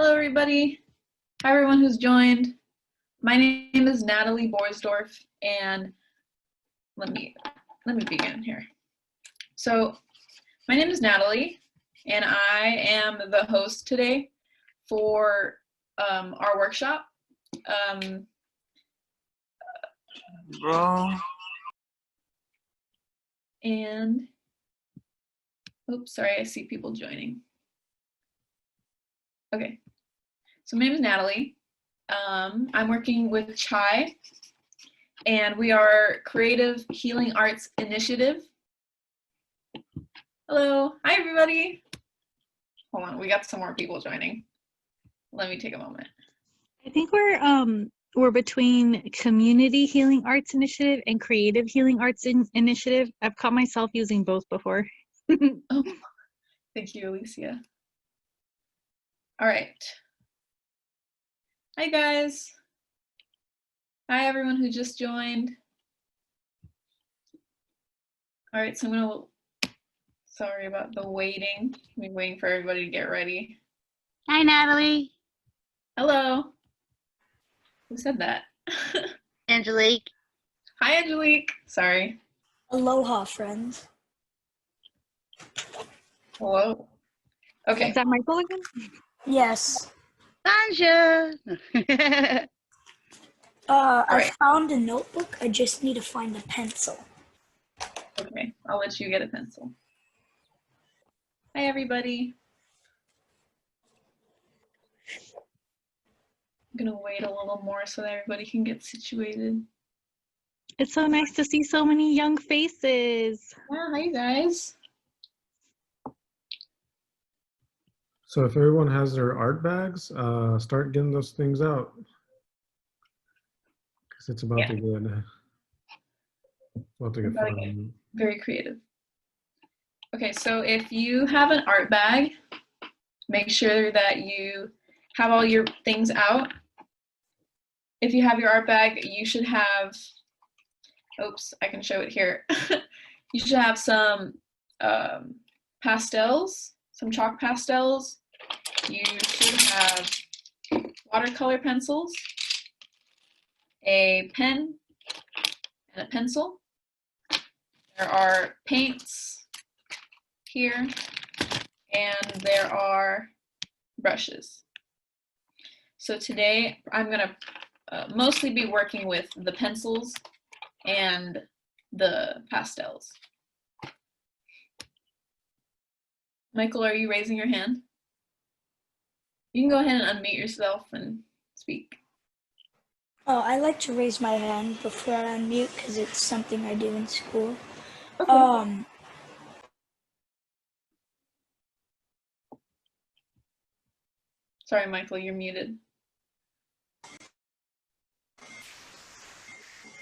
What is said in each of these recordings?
Hello, everybody. Hi, everyone who's joined. My name is Natalie Borsdorf, and let me begin here. So, my name is Natalie, and I am the host today for our workshop. And oops, sorry, I see people joining. Okay, so my name is Natalie. I'm working with Chai, and we are Creative Healing Arts Initiative. Hello, hi everybody. Hold on, we got some more people joining. Let me take a moment. I think we're between Community Healing Arts Initiative and Creative Healing Arts Initiative. I've caught myself using both before. Oh, thank you, Alicia. All right. Hi, guys. Hi, everyone who just joined. All right, so I'm gonna, sorry about the waiting. I'm waiting for everybody to get ready. Hi, Natalie. Hello. Who said that? Angelique. Hi, Angelique. Sorry. Aloha, friends. Hello. Okay. Is that Michael again? Yes. Sanja. I found a notebook. I just need to find a pencil. Okay, I'll let you get a pencil. Hi, everybody. I'm gonna wait a little more so that everybody can get situated. It's so nice to see so many young faces. Yeah, hi, guys. So if everyone has their art bags, start getting those things out. Because it's about to get fun. Very creative. Okay, so if you have an art bag, make sure that you have all your things out. If you have your art bag, you should have, oops, I can show it here. You should have some pastels, some chalk pastels. You should have watercolor pencils, a pen, and a pencil. There are paints here, and there are brushes. So today I'm going to mostly be working with the pencils and the pastels. Michael, are you raising your hand? You can go ahead and unmute yourself and speak. Oh, I like to raise my hand before I unmute because it's something I do in school. Okay. Sorry, Michael, you're muted.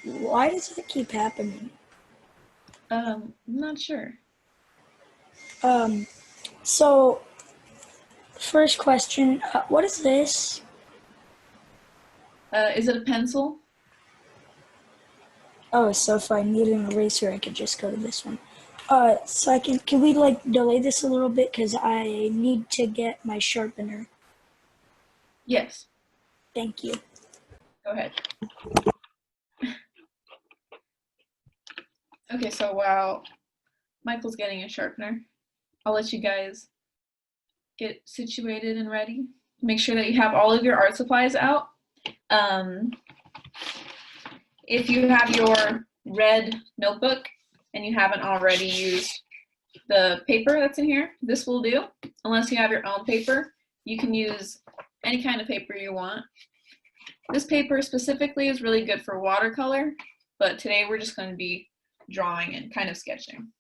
Why does that keep happening? I'm not sure. So, first question, what is this? Is it a pencil? Oh, so if I need an eraser, I could just go to this one. So can we like delay this a little bit because I need to get my sharpener. Yes. Thank you. Go ahead. Okay, so while Michael's getting a sharpener, I'll let you guys get situated and ready. Make sure that you have all of your art supplies out. If you have your red notebook and you haven't already used the paper that's in here, this will do. Unless you have your own paper, you can use any kind of paper you want. This paper specifically is really good for watercolor, but today we're just going to be drawing and kind of sketching.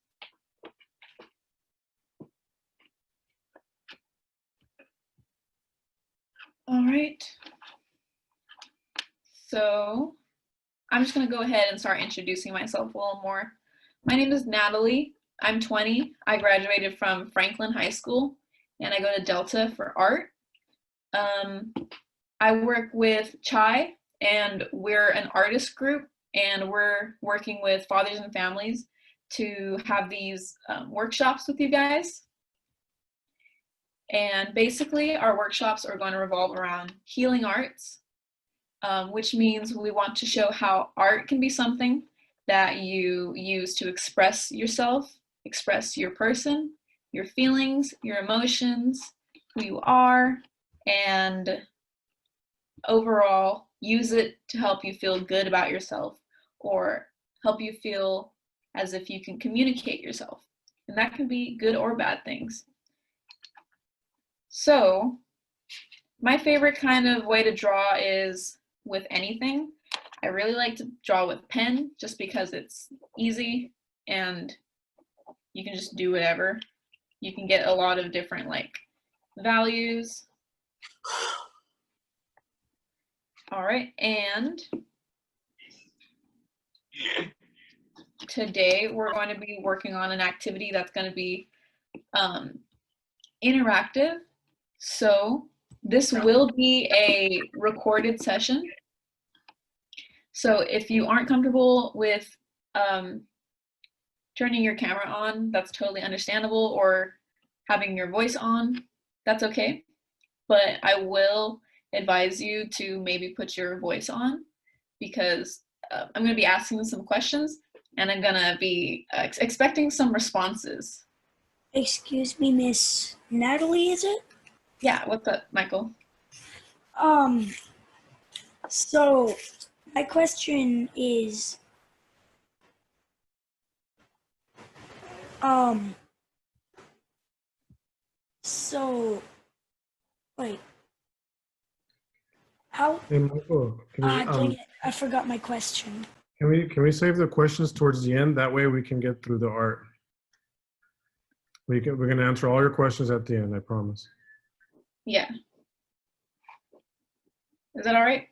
All right. So I'm just going to go ahead and start introducing myself a little more. My name is Natalie. I'm 20. I graduated from Franklin High School, and I go to Delta for art. I work with Chai, and we're an artist group, and we're working with fathers and families to have these workshops with you guys. And basically, our workshops are going to revolve around healing arts, which means we want to show how art can be something that you use to express yourself, express your person, your feelings, your emotions, who you are, and overall use it to help you feel good about yourself or help you feel as if you can communicate yourself. And that can be good or bad things. So my favorite kind of way to draw is with anything. I really like to draw with pen just because it's easy and you can just do whatever. You can get a lot of different like values. All right, and today we're going to be working on an activity that's going to be interactive. So this will be a recorded session. So if you aren't comfortable with turning your camera on, that's totally understandable, or having your voice on, that's okay. But I will advise you to maybe put your voice on because I'm going to be asking some questions and I'm going to be expecting some responses. Excuse me, Miss Natalie, is it? Yeah, what's up, Michael? So my question is, so, wait, how, Hey, Michael, dang it, I forgot my question. can we save the questions towards the end? That way we can get through the art. We're going to answer all your questions at the end, I promise. Yeah. Is that all right?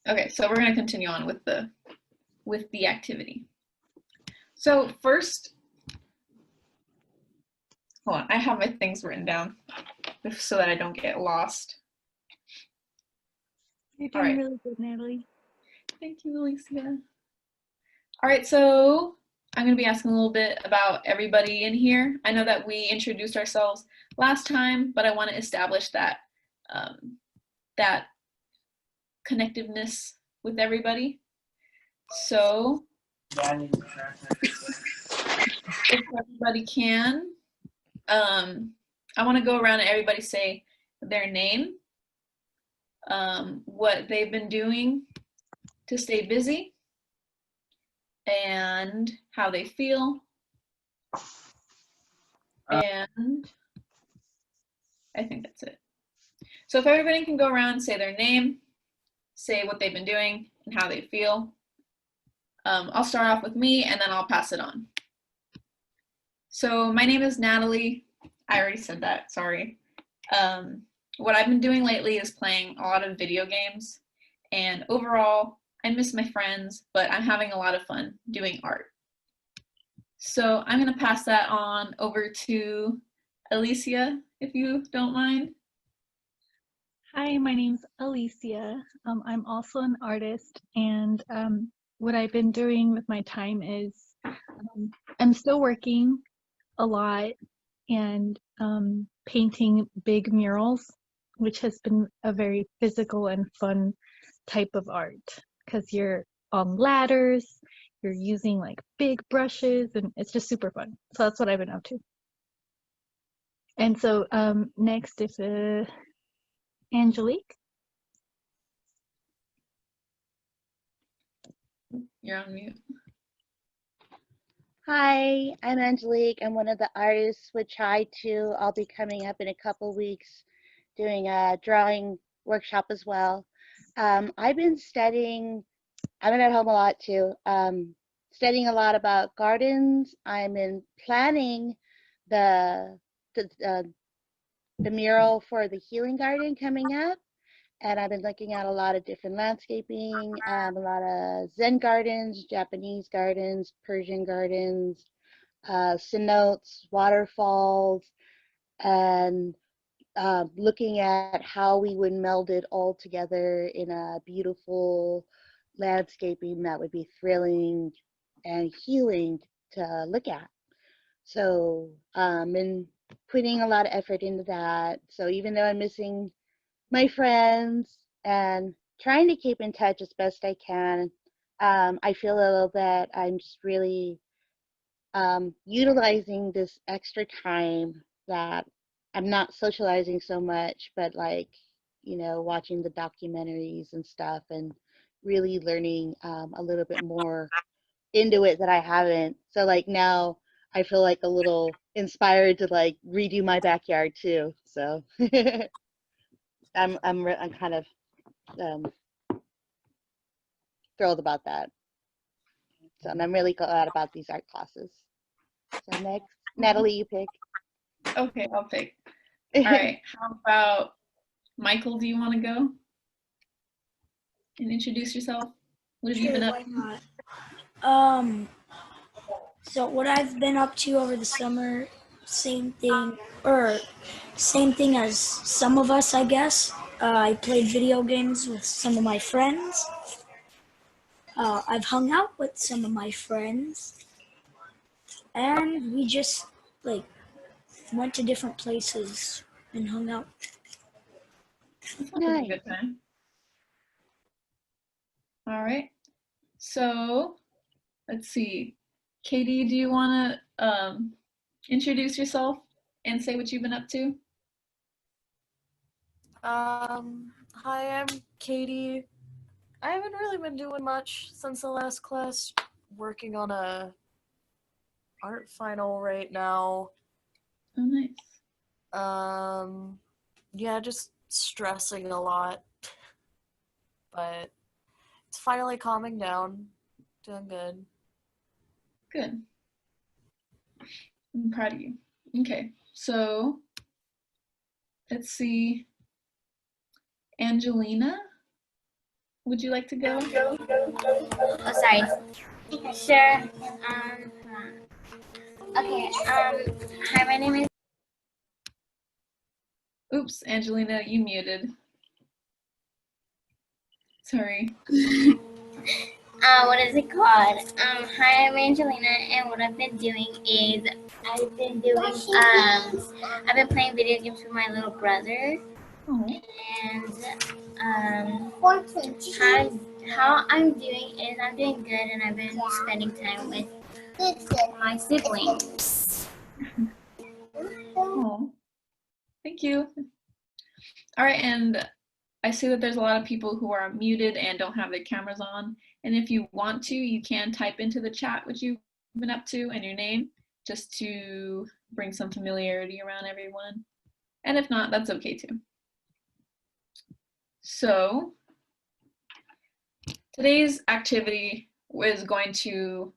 Okay, so we're going to continue on with the activity. So first, hold on, I have my things written down so that I don't get lost. You're All doing right. really good, Natalie. Thank you, Alicia. All right, so I'm going to be asking a little bit about everybody in here. I know that we introduced ourselves last time, but I want to establish that that connectiveness with everybody. So if everybody can, I want to go around and everybody say their name, what they've been doing to stay busy, and how they feel. And I think that's it. So if everybody can go around and say their name, say what they've been doing and how they feel. I'll start off with me and then I'll pass it on. So my name is Natalie. I already said that, sorry. What I've been doing lately is playing a lot of video games, and overall, I miss my friends, but I'm having a lot of fun doing art. So I'm gonna pass that on over to Alicia, if you don't mind. Hi, my name's Alicia. I'm also an artist, and what I've been doing with my time is I'm still working a lot and painting big murals, which has been a very physical and fun type of art because you're on ladders, you're using like big brushes, and it's just super fun. So that's what I've been up to. And so next is Angelique. You're on mute. Hi, I'm Angelique. I'm one of the artists which I'll be coming up in a couple weeks doing a drawing workshop as well. I've been studying, I've been at home a lot too, studying a lot about gardens. I'm in planning the mural for the healing garden coming up. And I've been looking at a lot of different landscaping, a lot of Zen gardens, Japanese gardens, Persian gardens, cenotes, waterfalls, and looking at how we would meld it all together in a beautiful landscaping that would be thrilling and healing to look at. So been putting a lot of effort into that. So even though I'm missing my friends and trying to keep in touch as best I can, I feel a little that I'm just really utilizing this extra time that I'm not socializing so much, but like, you know, watching the documentaries and stuff and really learning a little bit more into it that I haven't. So like now I feel like a little inspired to like redo my backyard too. So I'm kind of um, thrilled about that. So and I'm really glad about these art classes. So next, Natalie, you pick. Okay, I'll pick. All right, how about Michael, do you want to go and introduce yourself? What have you Sure, been up why to? not? So what I've been up to over the summer, same thing, or same thing as some of us, I guess. I played video games with some of my friends. I've hung out with some of my friends, and we just like went to different places and hung out. That sounds like a Nice. good time. All right, so let's see. Katie, do you want to introduce yourself and say what you've been up to? Hi, I'm Katie. I haven't really been doing much since the last class. Working on a art final right now. Oh, nice. Yeah, just stressing a lot. But it's finally calming down. Doing good. Good. I'm proud of you. Okay, so let's see. Angelina, would you like to go? Oh, sorry. Sure. Okay. Hi, my name is. Oops, Angelina, you muted. Sorry. What is it called? Hi, I'm Angelina, and what I've been doing is I've been playing video games with my little brother, Oh, and how I'm doing is I'm doing good, and I've been spending time with my siblings. oh, thank you. All right, and I see that there's a lot of people who are muted and don't have their cameras on. And if you want to, you can type into the chat what you've been up to and your name, just to bring some familiarity around everyone. And if not, that's okay too. So today's activity is going to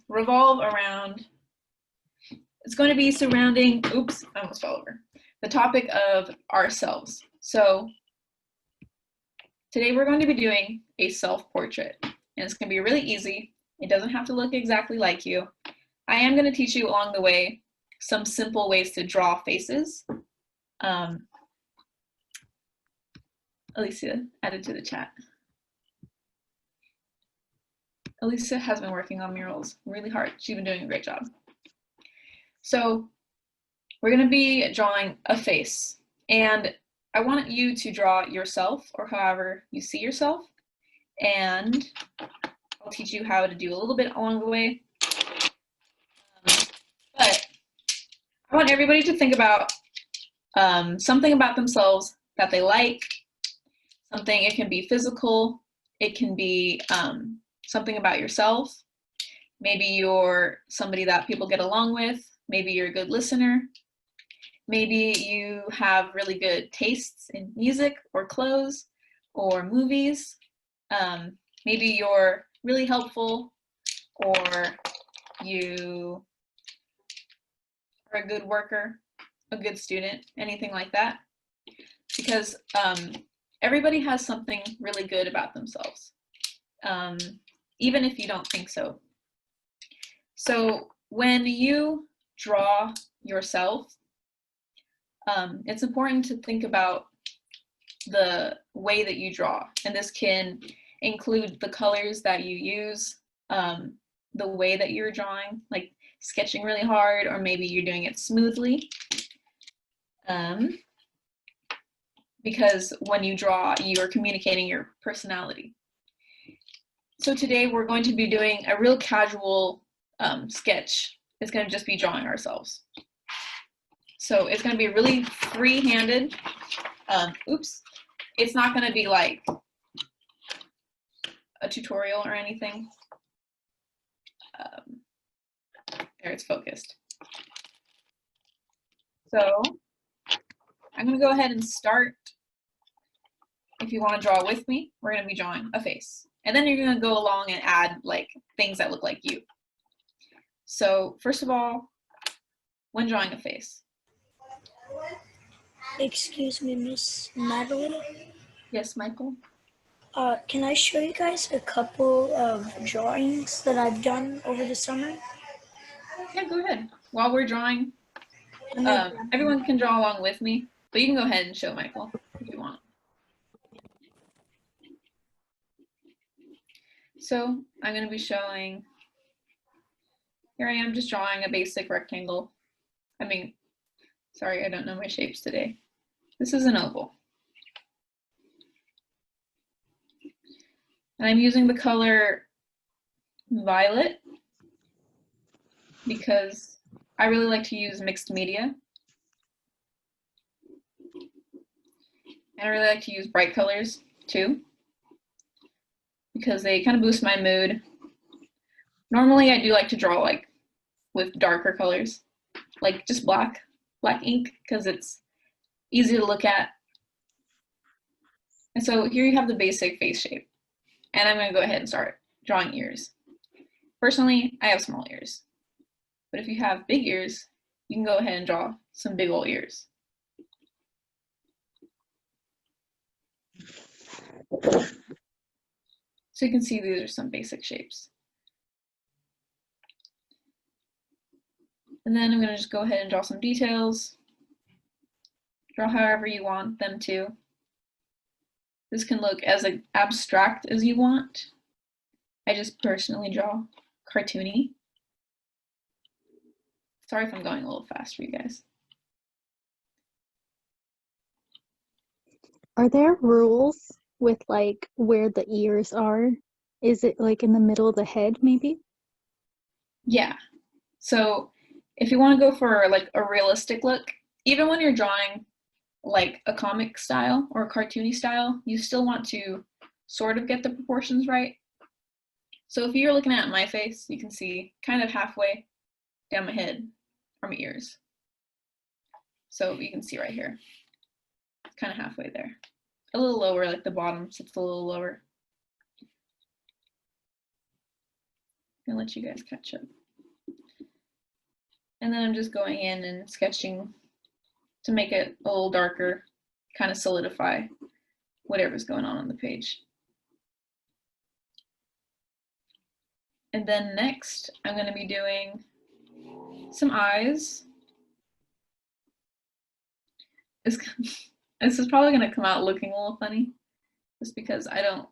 revolve around, it's going to be surrounding, oops, I almost fell over, the topic of ourselves. So today we're going to be doing a self-portrait, and it's going to be really easy. It doesn't have to look exactly like you. I am going to teach you along the way some simple ways to draw faces. Alicia added to the chat. Alicia has been working on murals really hard. She's been doing a great job. So we're going to be drawing a face, and I want you to draw yourself or however you see yourself, and I'll teach you how to do a little bit along the way. But I want everybody to think about something about themselves that they like, something, it can be physical, it can be something about yourself. Maybe you're somebody that people get along with, maybe you're a good listener, maybe you have really good tastes in music or clothes or movies. Maybe you're really helpful, or you are a good worker, a good student, anything like that. Because everybody has something really good about themselves, even if you don't think so. So when you draw yourself, it's important to think about the way that you draw, and this can include the colors that you use, the way that you're drawing. Like, sketching really hard, or maybe you're doing it smoothly. Because when you draw, you are communicating your personality. So today we're going to be doing a real casual sketch. It's going to just be drawing ourselves. So it's going to be really free-handed. Oops. It's not going to be like a tutorial or anything. There, it's focused. So I'm going to go ahead and start. If you want to draw with me, we're going to be drawing a face. And then you're going to go along and add like things that look like you. So first of all, when drawing a face. Excuse me, Miss Natalie. Yes, Michael? Can I show you guys a couple of drawings that I've done over the summer? Yeah, go ahead. While we're drawing, everyone can draw along with me, but you can go ahead and show Michael if you want. So I'm going to be showing, here I am just drawing a basic rectangle. Sorry, I don't know my shapes today. This is an oval. And I'm using the color violet because I really like to use mixed media. And I really like to use bright colors too, because they kind of boost my mood. Normally I do like to draw like with darker colors, like just black ink, because it's easy to look at. And so here you have the basic face shape. And I'm going to go ahead and start drawing ears. Personally, I have small ears. But if you have big ears, you can go ahead and draw some big old ears. So you can see these are some basic shapes. And then I'm going to just go ahead and draw some details. Draw however you want them to. This can look as abstract as you want. I just personally draw cartoony. Sorry if I'm going a little fast for you guys. Are there rules with like where the ears are? Is it like in the middle of the head maybe? Yeah. So if you want to go for like a realistic look, even when you're drawing like a comic style or a cartoony style, you still want to sort of get the proportions right. So if you're looking at my face, you can see kind of halfway down my head are my ears. So you can see right here, it's kind of halfway there. A little lower, like the bottom sits a little lower. I'm gonna let you guys catch up. And then I'm just going in and sketching to make it a little darker, kind of solidify whatever's going on the page. And then next, I'm going to be doing some eyes. This is probably going to come out looking a little funny, just because I don't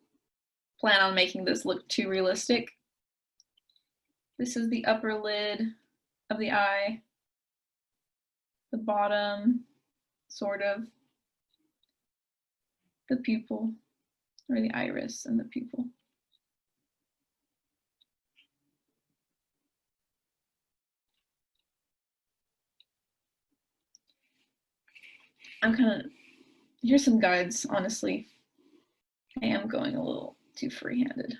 plan on making this look too realistic. This is the upper lid of the eye, the bottom, sort of, the pupil, or the iris and the pupil. Here's some guides, honestly. I am going a little too free-handed.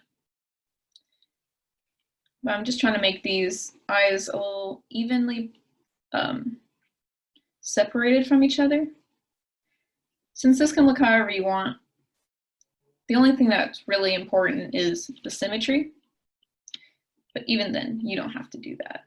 But I'm just trying to make these eyes a little evenly separated from each other. Since this can look however you want, the only thing that's really important is the symmetry. But even then, you don't have to do that.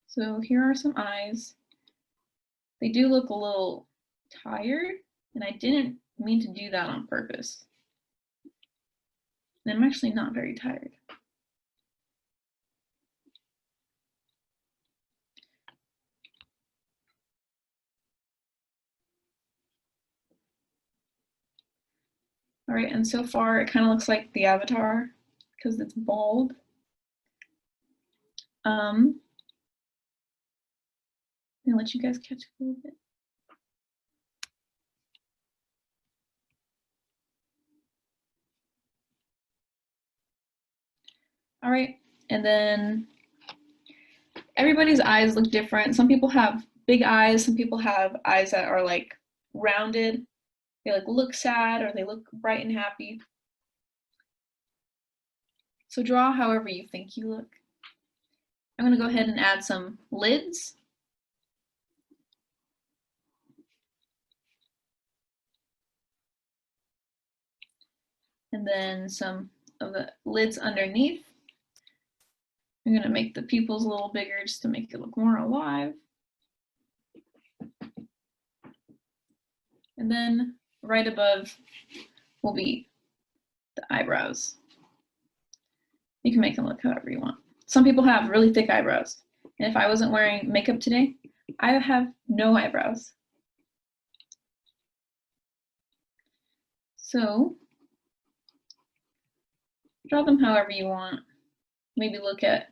So here are some eyes. They do look a little tired, and I didn't mean to do that on purpose. And I'm actually not very tired. All right, and so far it kind of looks like the avatar because it's bald. I'm gonna let you guys catch up a little bit. All right, and then everybody's eyes look different. Some people have big eyes, some people have eyes that are like rounded. They like look sad or they look bright and happy. So draw however you think you look. I'm gonna go ahead and add some lids. And then some of the lids underneath. I'm gonna make the pupils a little bigger just to make it look more alive. And then right above will be the eyebrows. You can make them look however you want. Some people have really thick eyebrows. And if I wasn't wearing makeup today, I have no eyebrows. So draw them however you want. Maybe look at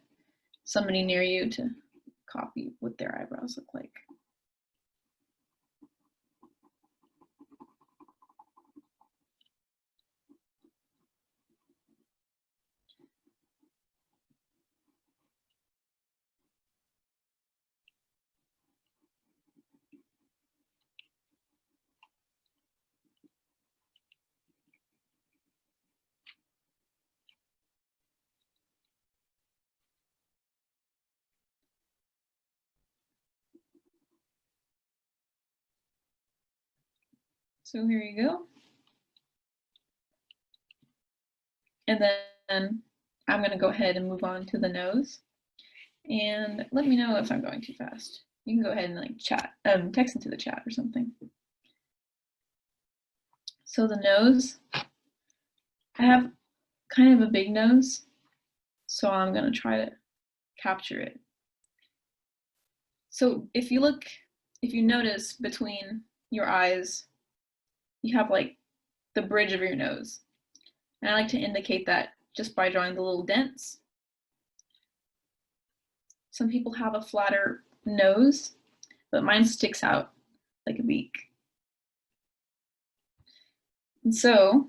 somebody near you to copy what their eyebrows look like. So here you go. And then I'm gonna go ahead and move on to the nose. And let me know if I'm going too fast. You can go ahead and like chat, text into the chat or something. So the nose, I have kind of a big nose, so I'm gonna try to capture it. So if you notice between your eyes, you have like the bridge of your nose. And I like to indicate that just by drawing the little dents. Some people have a flatter nose, but mine sticks out like a beak. And so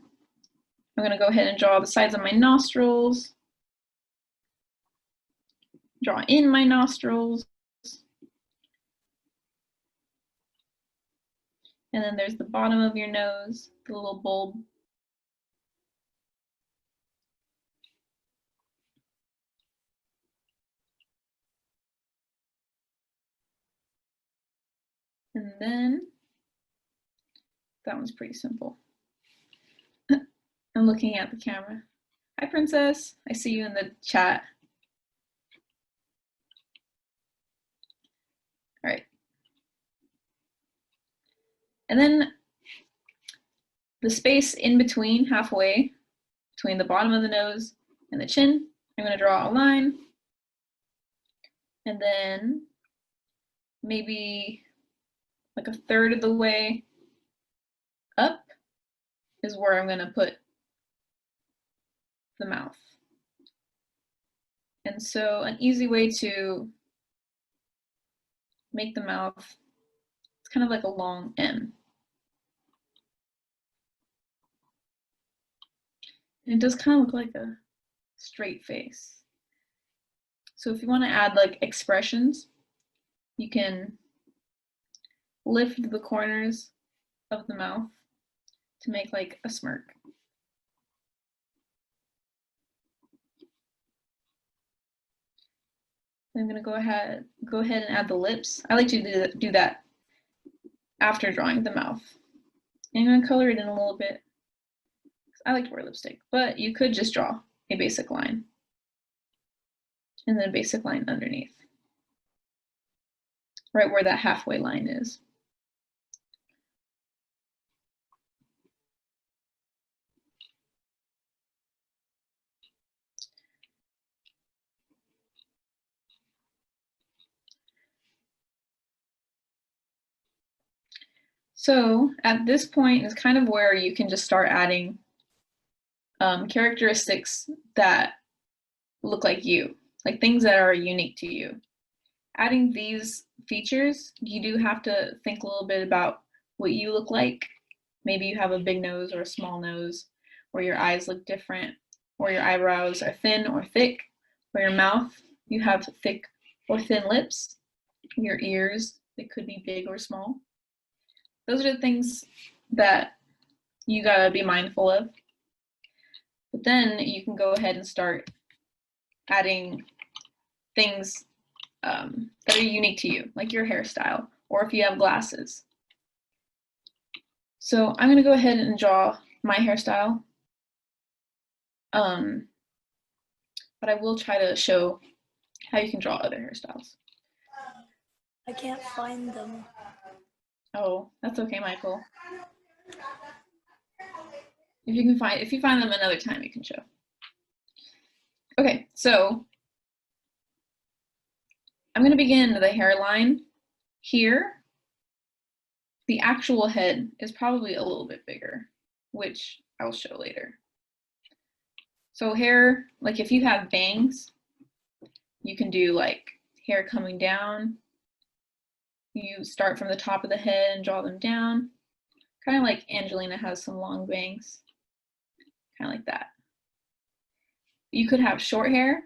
I'm gonna go ahead and draw the sides of my nostrils, draw in my nostrils, and then there's the bottom of your nose, the little bulb. And then, that one's pretty simple. I'm looking at the camera. Hi, Princess. I see you in the chat. All right. And then the space in between, halfway, between the bottom of the nose and the chin, I'm going to draw a line. And then maybe like a third of the way up is where I'm going to put the mouth. And so an easy way to make the mouth, it's kind of like a long M. And it does kind of look like a straight face. So if you want to add like expressions, you can lift the corners of the mouth to make like a smirk. I'm gonna go ahead and add the lips. I like to do that after drawing the mouth. And I'm gonna color it in a little bit. I like to wear lipstick, but you could just draw a basic line and then a basic line underneath, right where that halfway line is. So at this point is kind of where you can just start adding characteristics that look like you, like things that are unique to you. Adding these features, you do have to think a little bit about what you look like. Maybe you have a big nose or a small nose, or your eyes look different, or your eyebrows are thin or thick, or your mouth, you have thick or thin lips, your ears, they could be big or small. Those are the things that you gotta be mindful of. But then you can go ahead and start adding things that are unique to you, like your hairstyle, or if you have glasses. So I'm gonna go ahead and draw my hairstyle, but I will try to show how you can draw other hairstyles. I can't find them. Oh, that's okay, Michael. If you find them another time, you can show. Okay, so I'm gonna begin the hairline here. The actual head is probably a little bit bigger, which I'll show later. So hair, like if you have bangs, you can do like hair coming down. You start from the top of the head and draw them down. Kind of like Angelina has some long bangs, kind of like that. You could have short hair.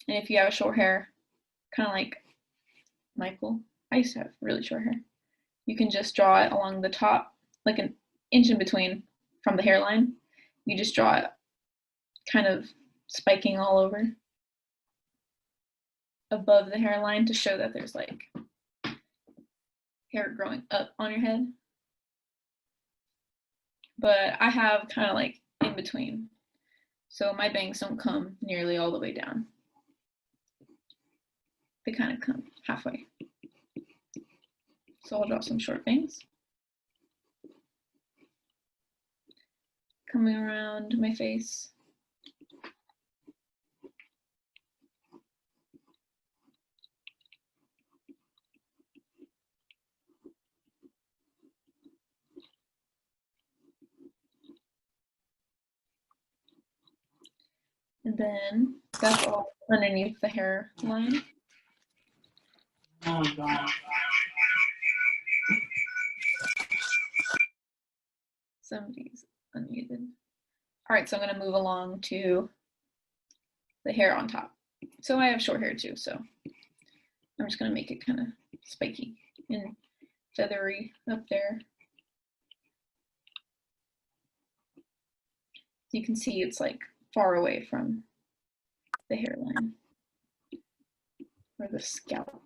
And if you have short hair, kind of like Michael, I used to have really short hair. You can just draw it along the top, like an inch in between from the hairline. You just draw it kind of spiking all over above the hairline to show that there's like hair growing up on your head. But I have kind of like in between. So my bangs don't come nearly all the way down. They kind of come halfway. So I'll draw some short bangs. Coming around my face. And then that's all underneath the hairline. Oh, God. Somebody's unmuted. All right, so I'm gonna move along to the hair on top. So I have short hair too, so I'm just gonna make it kind of spiky and feathery up there. You can see it's like far away from the hairline or the scalp.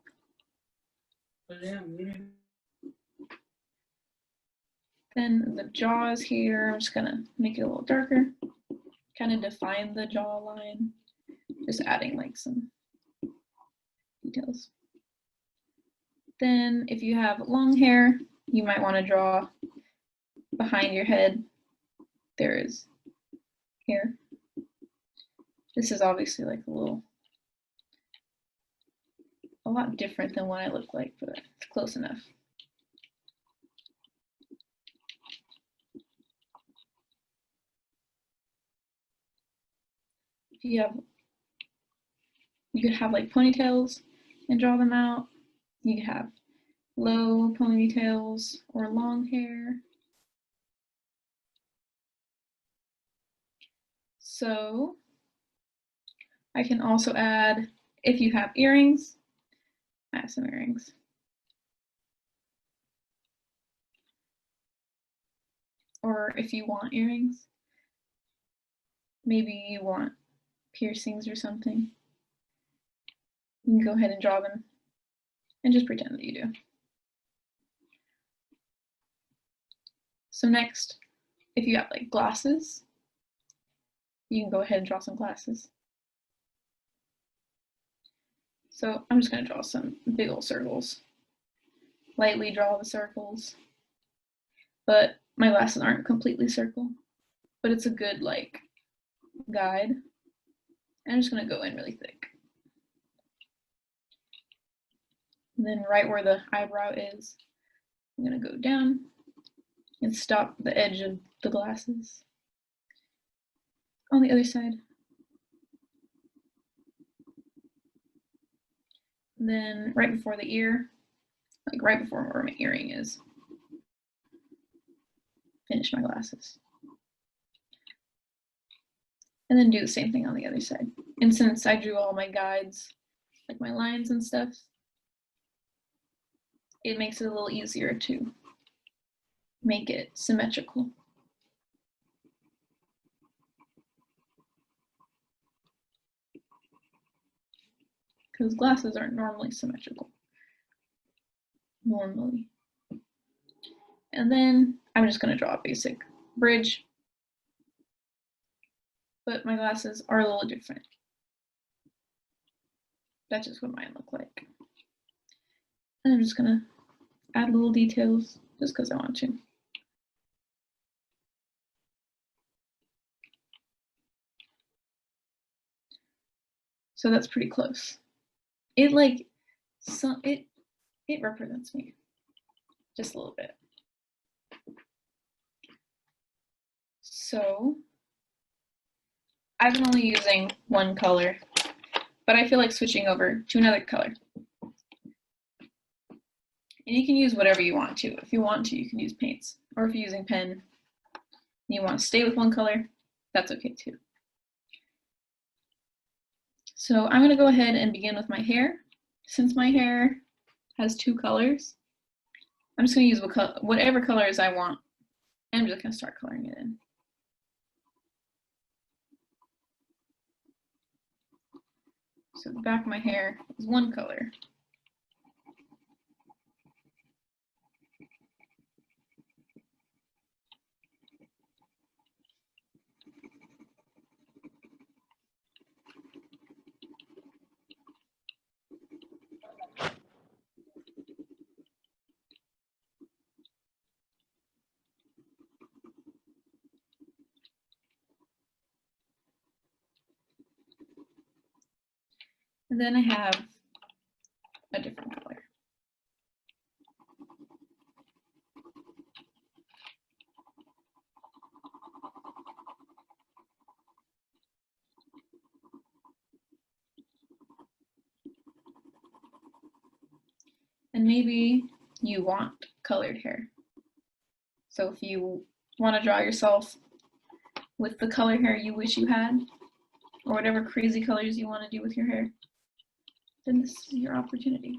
Then the jaws here, I'm just gonna make it a little darker, kind of define the jawline, just adding like some details. Then if you have long hair, you might want to draw behind your head. There is hair. This is obviously like a lot different than what I look like, but it's close enough. If you could have like ponytails and draw them out. You could have low ponytails or long hair. So I can also add, if you have earrings, I have some earrings. Or if you want earrings, maybe you want piercings or something, you can go ahead and draw them and just pretend that you do. So next, if you have like glasses, you can go ahead and draw some glasses. So I'm just gonna draw some big old circles. Lightly draw the circles, but my glasses aren't completely circle, but it's a good like guide. I'm just gonna go in really thick. And then right where the eyebrow is, I'm gonna go down and stop the edge of the glasses. on the other side. And then right before the ear, like right before where my earring is, finish my glasses. And then do the same thing on the other side. And since I drew all my guides, like my lines and stuff, it makes it a little easier to make it symmetrical. Because glasses aren't normally symmetrical. Normally. And then I'm just going to draw a basic bridge. But my glasses are a little different. That's just what mine look like. And I'm just going to add little details just because I want to. So that's pretty close. It it represents me just a little bit. So I've been only using one color, but I feel like switching over to another color. And you can use whatever you want to. If you want to, you can use paints. Or if you're using pen and you want to stay with one color, that's okay too. So I'm going to go ahead and begin with my hair. Since my hair has two colors, I'm just going to use whatever colors I want. And I'm just going to start coloring it in. So the back of my hair is one color. And then I have a different color. And maybe you want colored hair. So if you want to draw yourself with the color hair you wish you had, or whatever crazy colors you want to do with your hair, then this is your opportunity.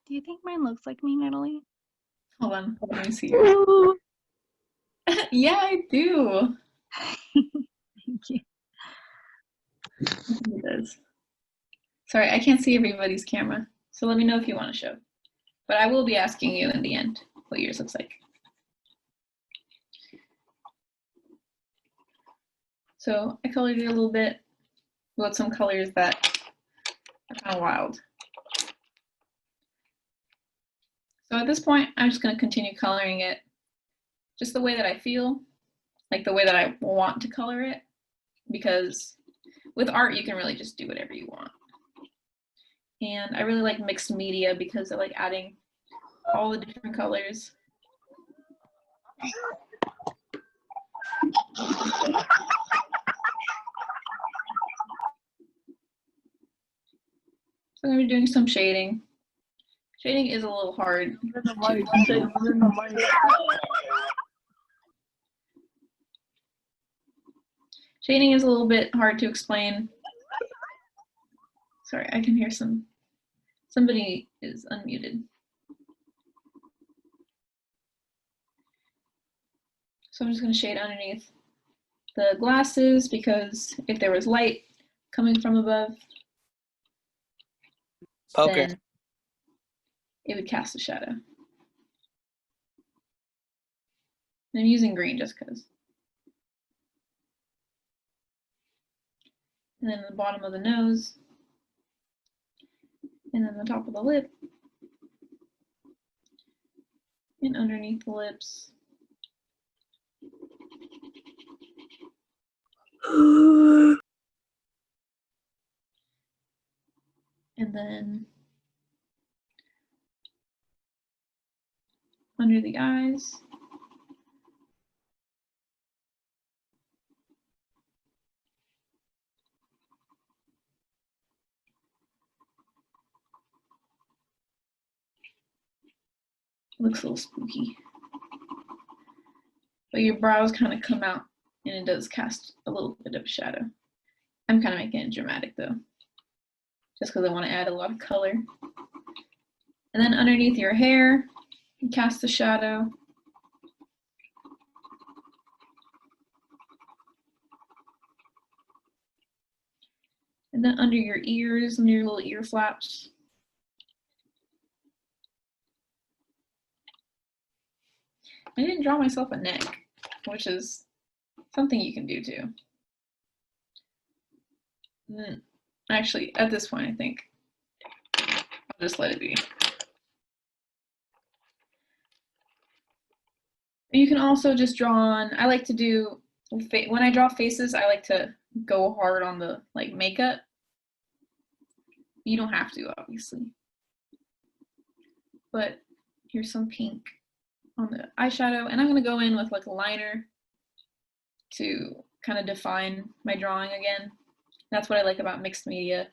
Do you think mine looks like me, Natalie? Hold on, let me see yours. Yeah, I do. Thank you. It does. Sorry, I can't see everybody's camera, so let me know if you want to show. But I will be asking you in the end what yours looks like. So I colored it a little bit with some colors that are kind of wild. So at this point, I'm just going to continue coloring it just the way that I feel, like the way that I want to color it, because with art, you can really just do whatever you want. And I really like mixed media because I like adding all the different colors. So I'm going to be doing some shading. Shading is a little hard. Shading is a little bit hard to explain. Sorry, I can hear somebody is unmuted. So I'm just going to shade underneath the glasses because if there was light coming from above, then it would cast a shadow. And I'm using green just because. And then the bottom of the nose, and then the top of the lip, and underneath the lips. And then under the eyes. Looks a little spooky. But your brows kind of come out and it does cast a little bit of shadow. I'm kind of making it dramatic though, just because I want to add a lot of color. And then underneath your hair, you cast the shadow. And then under your ears, and your little ear flaps. I didn't draw myself a neck, which is something you can do too. Actually, at this point, I think I'll just let it be. You can also just draw on, I like to do, when I draw faces, I like to go hard on the like makeup. You don't have to, obviously. But here's some pink on the eyeshadow, and I'm gonna go in with like a liner to kind of define my drawing again. That's what I like about mixed media,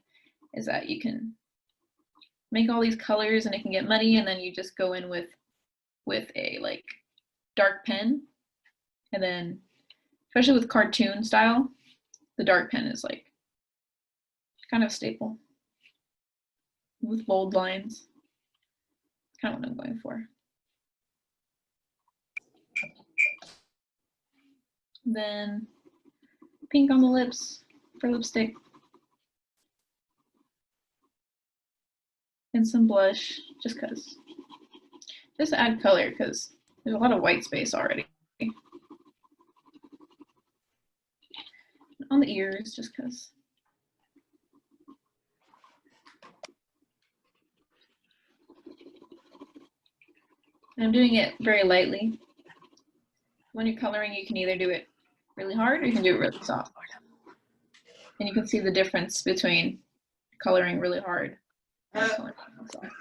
is that you can make all these colors and it can get muddy, and then you just go in with a like dark pen, and then especially with cartoon style, the dark pen is like kind of staple with bold lines. Kind of what I'm going for. Then pink on the lips for lipstick. And some blush, just because. Just to add color, because there's a lot of white space already. On the ears, just because. I'm doing it very lightly. When you're coloring, you can either do it really hard or you can do it really soft. And you can see the difference between coloring really hard and coloring really soft.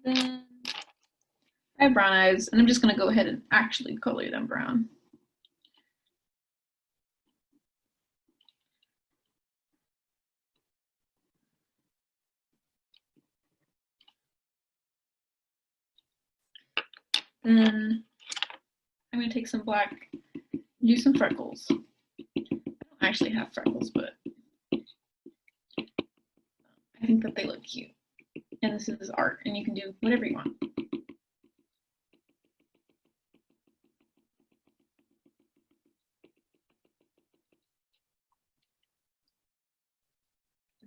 Then I have brown eyes, and I'm just going to go ahead and actually color them brown. Then I'm going to take some black, do some freckles. I don't actually have freckles, but I think that they look cute. And this is art, and you can do whatever you want.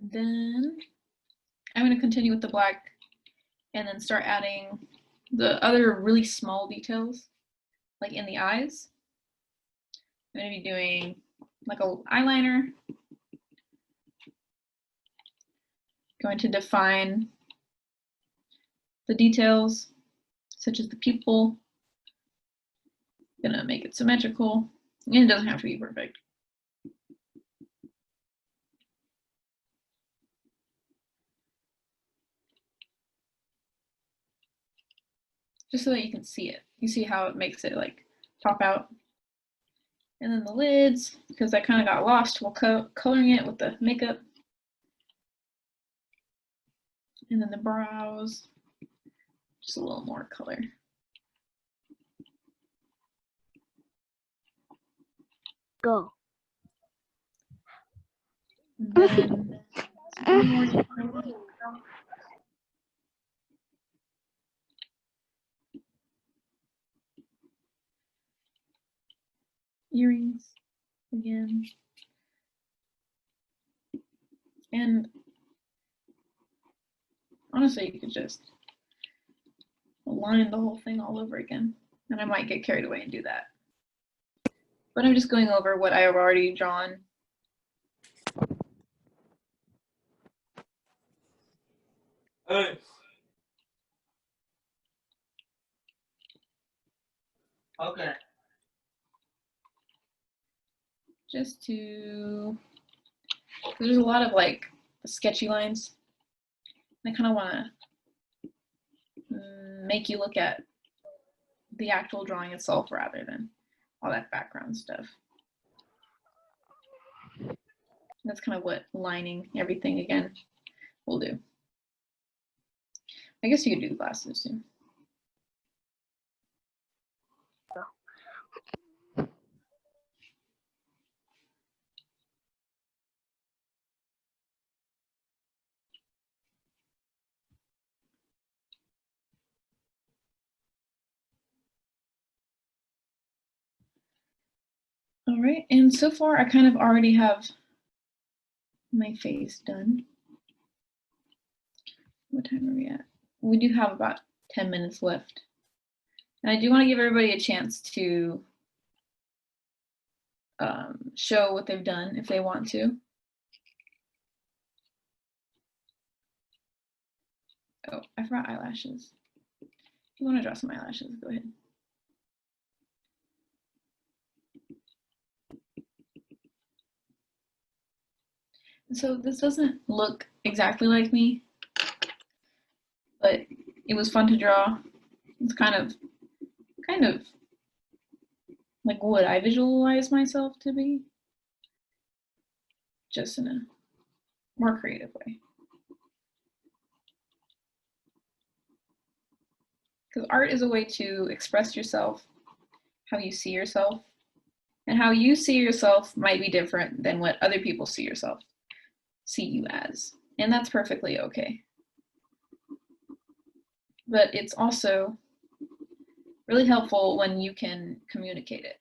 Then I'm going to continue with the black and then start adding the other really small details, like in the eyes. I'm going to be doing like a eyeliner. Going to define the details, such as the pupil. Gonna make it symmetrical, and it doesn't have to be perfect. Just so that you can see it. You see how it makes it like pop out. And then the lids, because I kind of got lost while coloring it with the makeup. And then the brows, just a little more color. Go. And then some more detail. Earrings again. And honestly, you could just align the whole thing all over again. And I might get carried away and do that. But I'm just going over what I have already drawn Okay. Just to, there's a lot of like sketchy lines. I kind of want to make you look at the actual drawing itself rather than all that background stuff. That's kind of what lining everything again will do. I guess you could do the glasses too. All right, and so far I kind of already have my face done. What time are we at? We do have about 10 minutes left. And I do want to give everybody a chance to show what they've done if they want to. Oh, I forgot eyelashes. If you want to draw some eyelashes, go ahead. So this doesn't look exactly like me, but it was fun to draw. It's kind of like what I visualize myself to be, just in a more creative way. Because art is a way to express yourself, how you see yourself, and how you see yourself might be different than what other people see you as, and that's perfectly okay. But it's also really helpful when you can communicate it.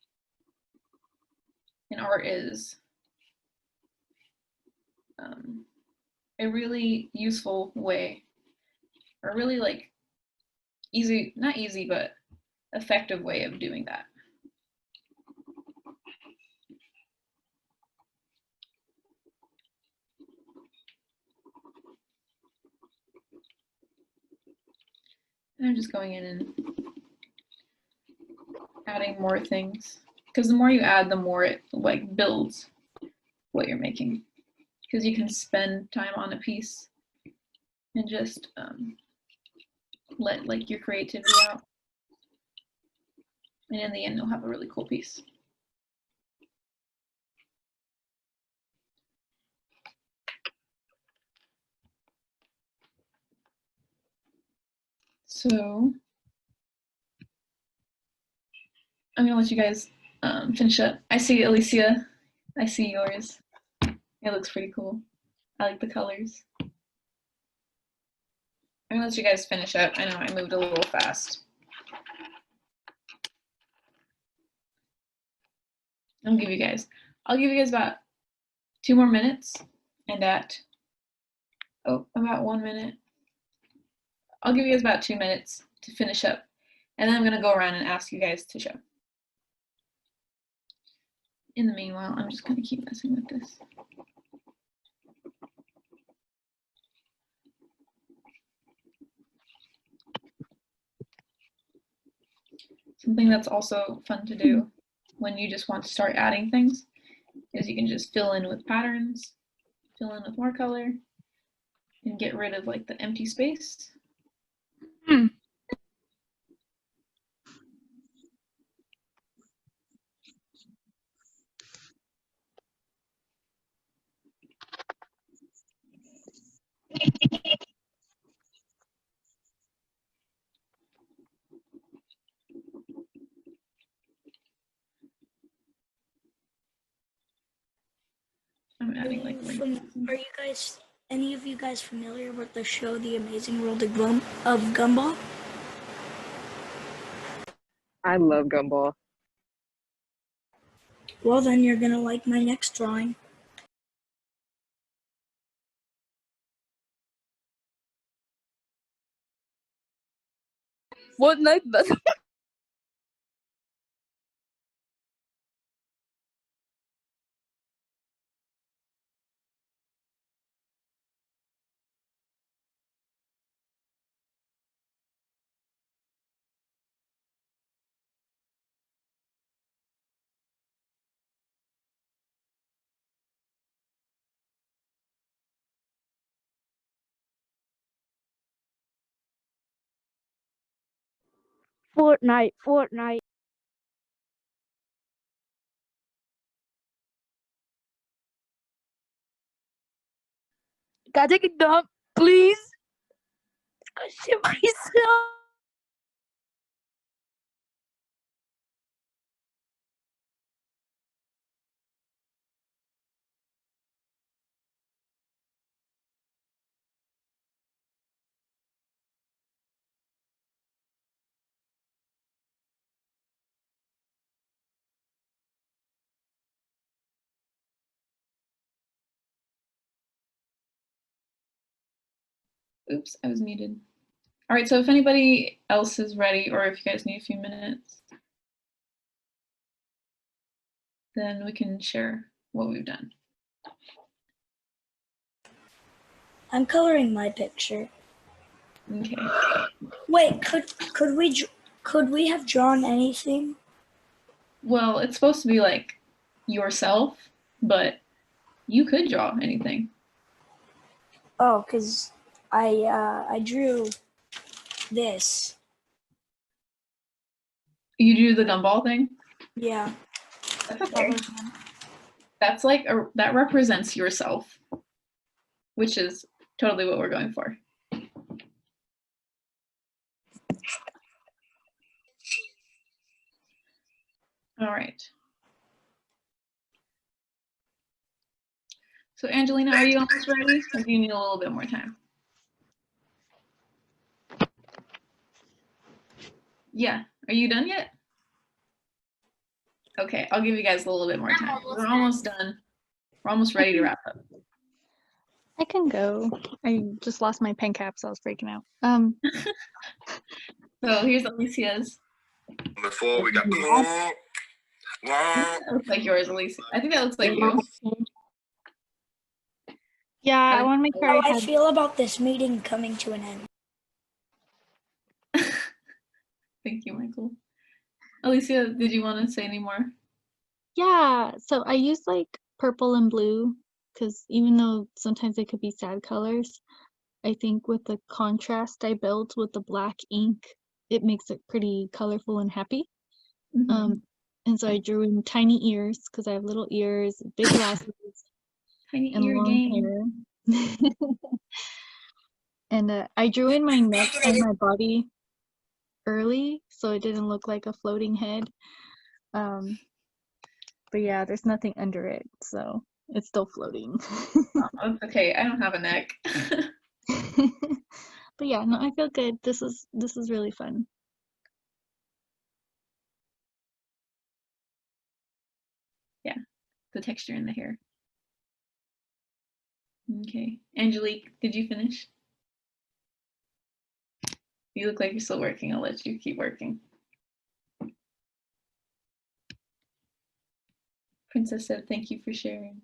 And art is a really useful way, or really like easy, not easy, but effective way of doing that. And I'm just going in and adding more things, because the more you add, the more it like builds what you're making, because you can spend time on a piece and just let like your creativity out, and in the end you'll have a really cool piece. So I'm gonna let you guys finish up. I see Alicia, I see yours. It looks pretty cool. I like the colors. I'm gonna let you guys finish up. I know I moved a little fast. I'll give you guys about 2 more minutes, and at about 1 minute. I'll give you guys about 2 minutes to finish up, and then I'm gonna go around and ask you guys to show. In the meanwhile, I'm just gonna keep messing with this. Something that's also fun to do when you just want to start adding things is you can just fill in with patterns, fill in with more color, and get rid of like the empty space. I'm adding like Are you guys, any of you guys familiar with the show The Amazing World of Gumball? I love Gumball. Well, then you're gonna like my next drawing. What night does Fortnite. Gotta take a dump, please. I shit myself. Oops, I was muted. All right, so if anybody else is ready, or if you guys need a few minutes, then we can share what we've done. I'm coloring my picture. Okay. Wait, could we have drawn anything? Well, it's supposed to be like yourself, but you could draw anything. Oh, cause I drew this. You do the gumball thing? Yeah. That's okay. That's like that represents yourself, which is totally what we're going for. All right. So Angelina, are you almost ready? Or do you need a little bit more time? Yeah. Are you done yet? Okay, I'll give you guys a little bit more time. We're almost done. We're almost ready to wrap up. I can go. I just lost my pen cap, so I was freaking out. So here's Alicia's. Before we got. That looks like yours, Alicia. I think that looks like you. Yeah, I want to make sure How I I had. feel about this meeting coming to an end. Thank you, Michael. Alicia, did you want to say any more? Yeah, so I use like purple and blue because even though sometimes they could be sad colors, I think with the contrast I built with the black ink, it makes it pretty colorful and happy. And so I drew in tiny ears because I have little ears, big glasses, Tiny and ear long gang. hair. And I drew in my neck and my body early, so it didn't look like a floating head. But yeah, there's nothing under it, so it's still floating. Oh, that's okay. I don't have a neck. But yeah, no, I feel good. This is really fun. Yeah, the texture in the hair. Okay. Angelique, did you finish? You look like you're still working. I'll let you keep working. Princess said, thank you for sharing.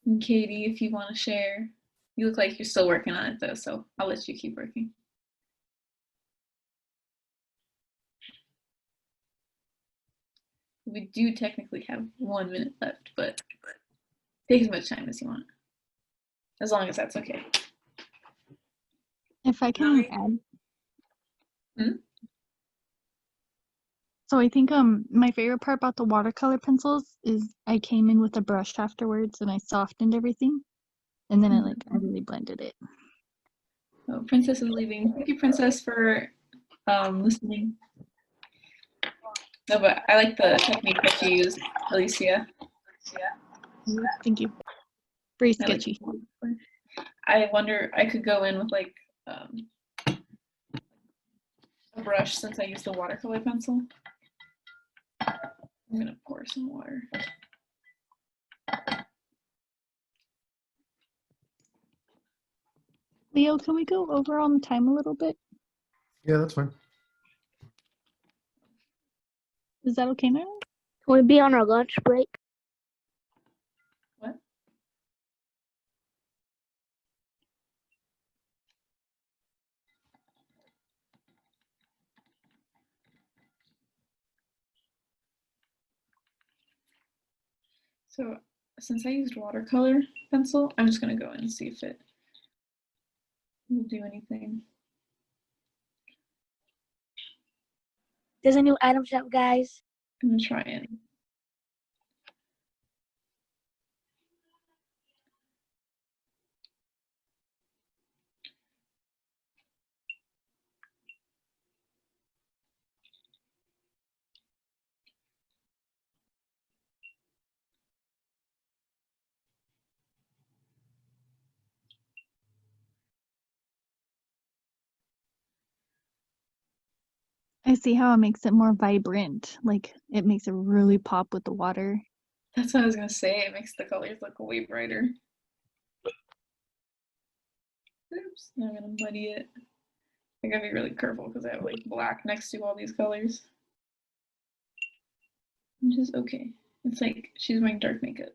And Katie, if you want to share, you look like you're still working on it though, so I'll let you keep working. We do technically have 1 minute left, but take as much time as you want, as long as that's okay. If I can add. So I think my favorite part about the watercolor pencils is I came in with a brush afterwards and I softened everything, and then I really blended it. Oh, Princess is leaving. Thank you, Princess, for listening. No, but I like the technique that you used, Alicia. Thank you. Very sketchy. I wonder, I could go in with like a brush since I used the watercolor pencil. I'm gonna pour some water. Leo, can we go over on time a little bit? Yeah, that's fine. Is that okay now? Can we be on our lunch break? What? So since I used watercolor pencil, I'm just gonna go in and see if it will do anything. There's a new item shop, guys. I'm trying. I see how it makes it more vibrant. Like it makes it really pop with the water. That's what I was gonna say. It makes the colors look way brighter. Oops, now I'm gonna muddy it. I gotta be really careful because I have like black next to all these colors. Which is okay. It's like she's wearing dark makeup.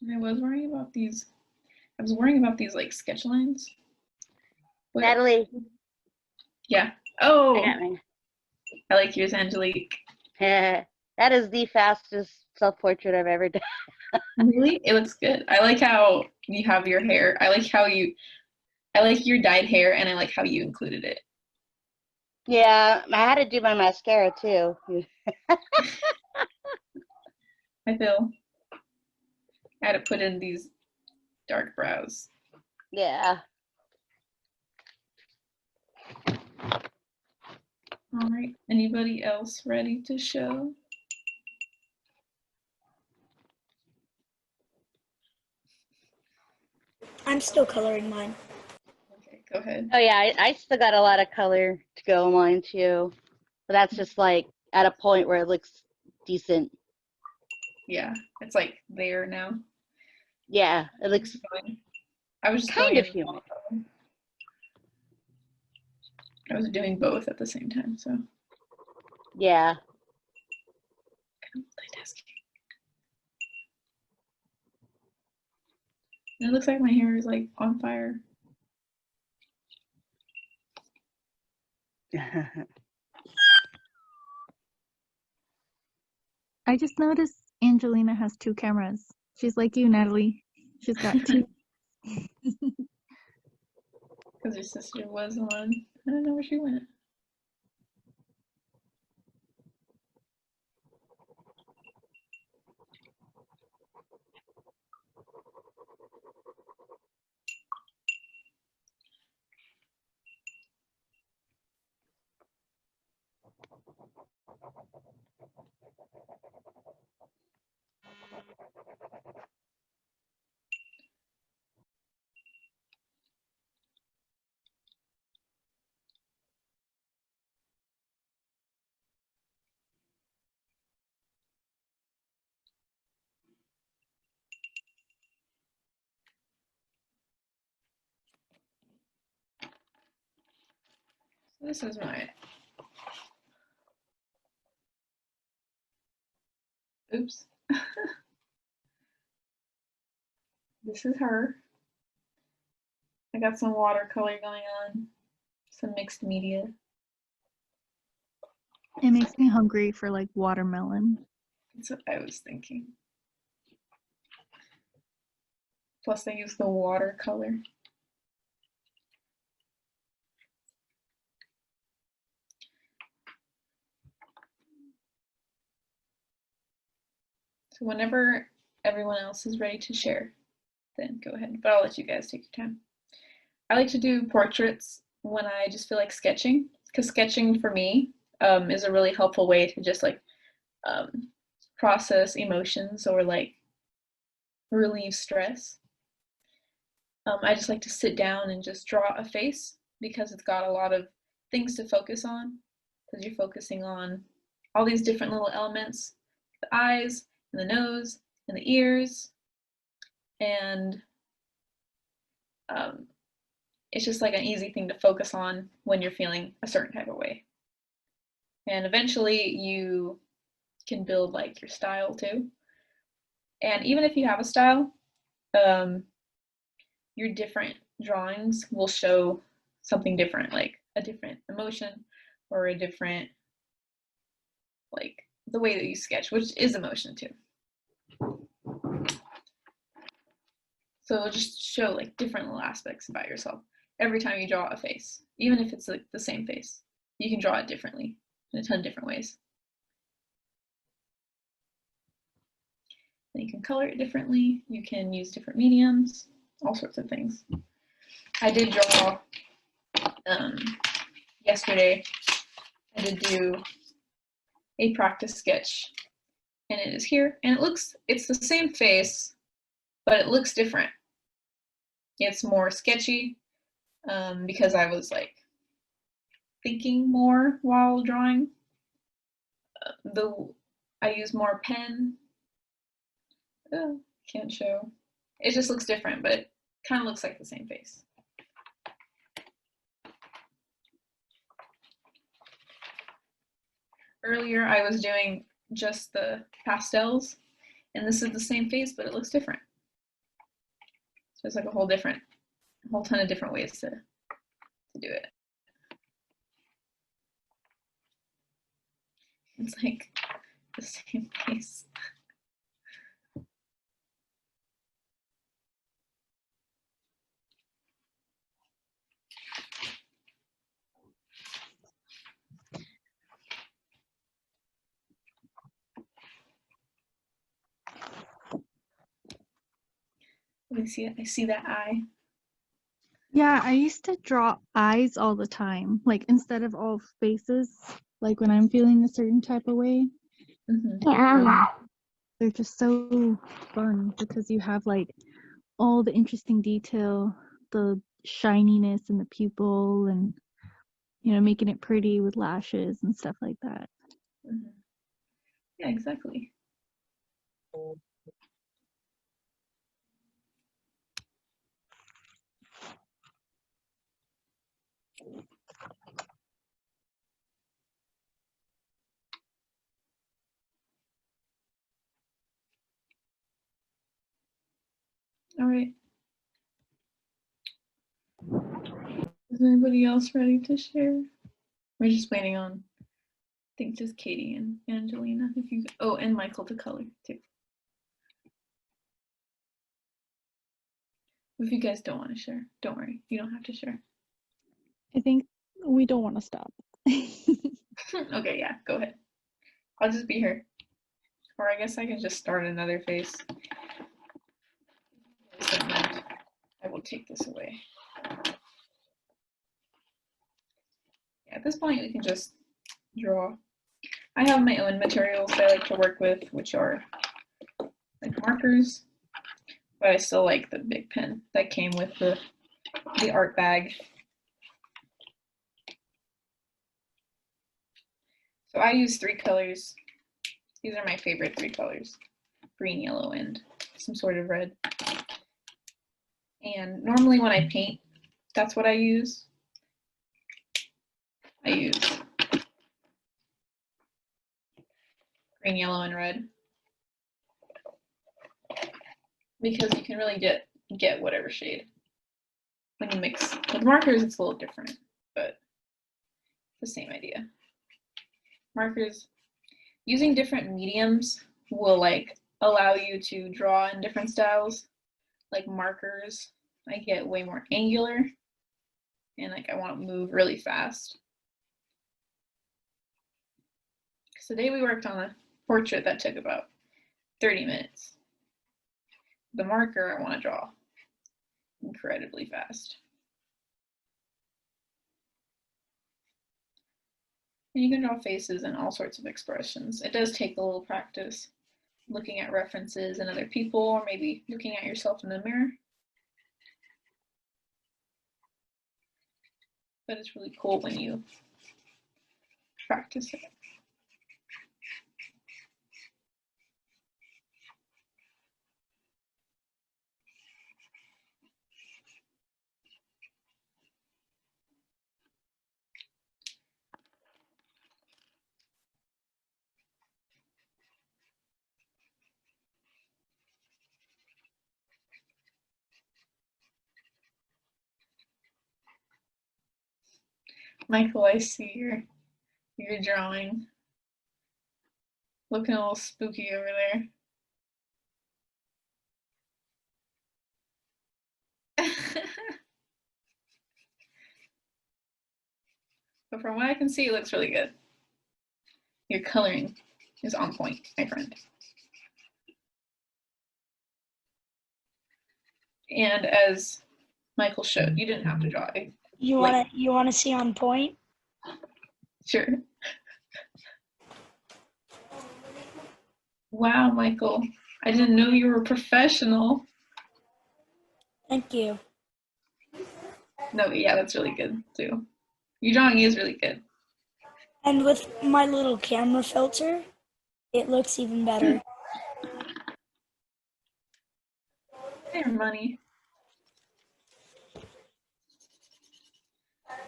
And I was worrying about these. I was worrying about these like sketch lines. But, Natalie, yeah. I Oh, got mine. I like yours, Angelique. That is the fastest self-portrait I've ever done. Really? It looks good. I like how you have your hair. I like your dyed hair, and I like how you included it. Yeah, I had to do my mascara too. I feel I had to put in these dark brows. Yeah. All right. Anybody else ready to show? I'm still coloring mine. Okay, go ahead. Oh yeah, I still got a lot of color to go on mine too. But that's just like at a point where it looks decent. Yeah, it's like there now. Yeah, it looks I was just kind going of in human. I was doing both at the same time, so Yeah. multitasking. And it looks like my hair is like on fire. I just noticed Angelina has 2 cameras. She's like you, Natalie. She's got 2. Because your sister was on. I don't know where she went. So this is my oops. This is her. I got some watercolor going on, some mixed media. It makes me hungry for like watermelon. That's what I was thinking. Plus I use the watercolor. So whenever everyone else is ready to share, then go ahead. But I'll let you guys take your time. I like to do portraits when I just feel like sketching, because sketching for me is a really helpful way to just like process emotions or like relieve stress. I just like to sit down and just draw a face because it's got a lot of things to focus on, because you're focusing on all these different little elements, the eyes and the nose and the ears, and it's just like an easy thing to focus on when you're feeling a certain type of way. And eventually you can build like your style too. And even if you have a style, you're different drawings will show something different, like a different emotion or a different, like the way that you sketch, which is emotion too. So it'll just show like different little aspects about yourself every time you draw a face, even if it's like the same face. You can draw it differently in a ton of different ways. Then you can color it differently. You can use different mediums, all sorts of things. I did draw yesterday. I did do a practice sketch, and it is here. And it's the same face, but it looks different. It's more sketchy because I was like thinking more while drawing. I use more pen. Can't show. It just looks different, but it kind of looks like the same face. Earlier, I was doing just the pastels, and this is the same face, but it looks different. So it's like a whole ton of different ways to do it. It's like the same face. Let me see it. I see that eye. Yeah, I used to draw eyes all the time, like instead of all faces, like when I'm feeling a certain type of way. Yeah. They're just so fun because you have like all the interesting detail, the shininess in the pupil, and making it pretty with lashes and stuff like that. Yeah, exactly. All right. Is anybody else ready to share? We're just waiting on, I think, just Katie and Angelina. And Michael to color too. If you guys don't want to share, don't worry. You don't have to share. I think we don't want to stop. Okay, yeah, go ahead. I'll just be here. Or I guess I can just start another face. I will take this away. Yeah, at this point, we can just draw. I have my own materials that I like to work with, which are like markers, but I still like the big pen that came with the art bag. So I use 3 colors. These are my favorite 3 colors: green, yellow, and some sort of red. And normally when I paint, that's what I use. I use green, yellow, and red because you can really get whatever shade. When you mix with markers, it's a little different, but the same idea. Markers, using different mediums will like allow you to draw in different styles. Like markers, I get way more angular and like I want to move really fast. So today we worked on a portrait that took about 30 minutes. The marker I want to draw incredibly fast. And you can draw faces and all sorts of expressions. It does take a little practice looking at references and other people, or maybe looking at yourself in the mirror. But it's really cool when you practice it. Michael, I see your drawing. Looking a little spooky over there. But from what I can see, it looks really good. Your coloring is on point, my friend. And as Michael showed, you didn't have to draw it. You wanna see on point? Sure. Wow, Michael. I didn't know you were a professional. Thank you. No, yeah, that's really good too. Your drawing is really good. And with my little camera filter, it looks even better. There, money.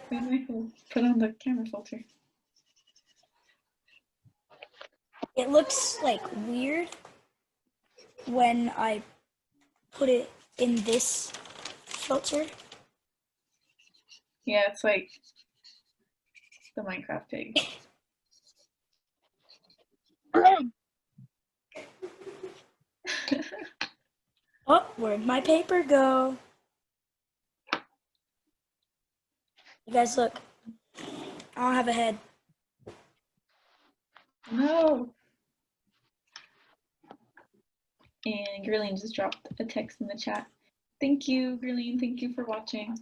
Wait, Michael, put on the camera filter. It looks like weird when I put it in this filter. Yeah, it's like the Minecraft pig. Oh, where'd my paper go? You guys look. I don't have a head. No. And Grillian just dropped a text in the chat. Thank you, Grillian. Thank you for watching.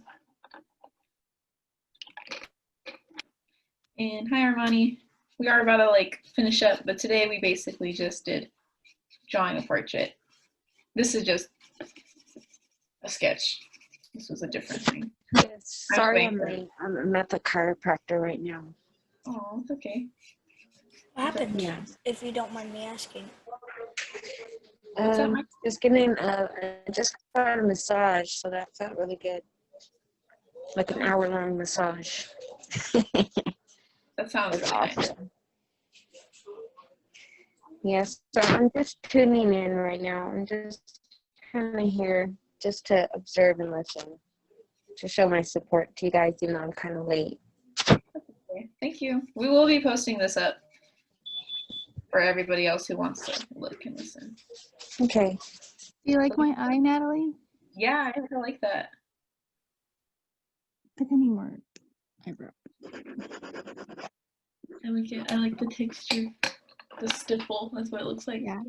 And hi, Armani. We are about to like finish up, but today we basically just did drawing a portrait. This is just a sketch. This was a different thing. Yes, sorry, I'm I'm late. I'm at the chiropractor right now. Oh, it's okay. What happened? Yeah. If you don't mind me asking. Just getting I just got a massage, so that felt really good. Like an hour-long massage. That sounds really nice. Yes, so I'm just tuning in right now. I'm just kind of here just to observe and listen, to show my support to you guys, even though I'm kind of late. Okay, thank you. We will be posting this up for everybody else who wants to look and listen. Okay. Do you like my eye, Natalie? Yeah, I really like that. Put any more eyebrow. I like it. I like the texture. The stipple, that's what it looks like. Yeah.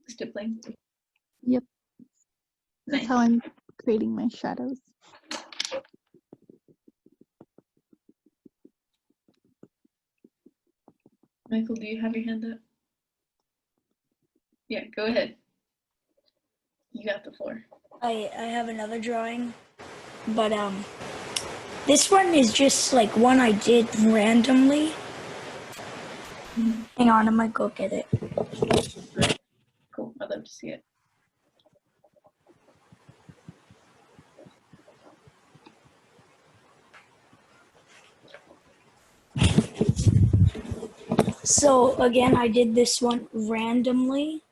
Stippling. Yep. That's Nice. how I'm creating my shadows. Michael, do you have your hand up? Yeah, go ahead. You got the floor. I have another drawing, but this one is just like one I did randomly. Hang on, I might go get it. Cool, I'd love to see it. So again, I did this one randomly.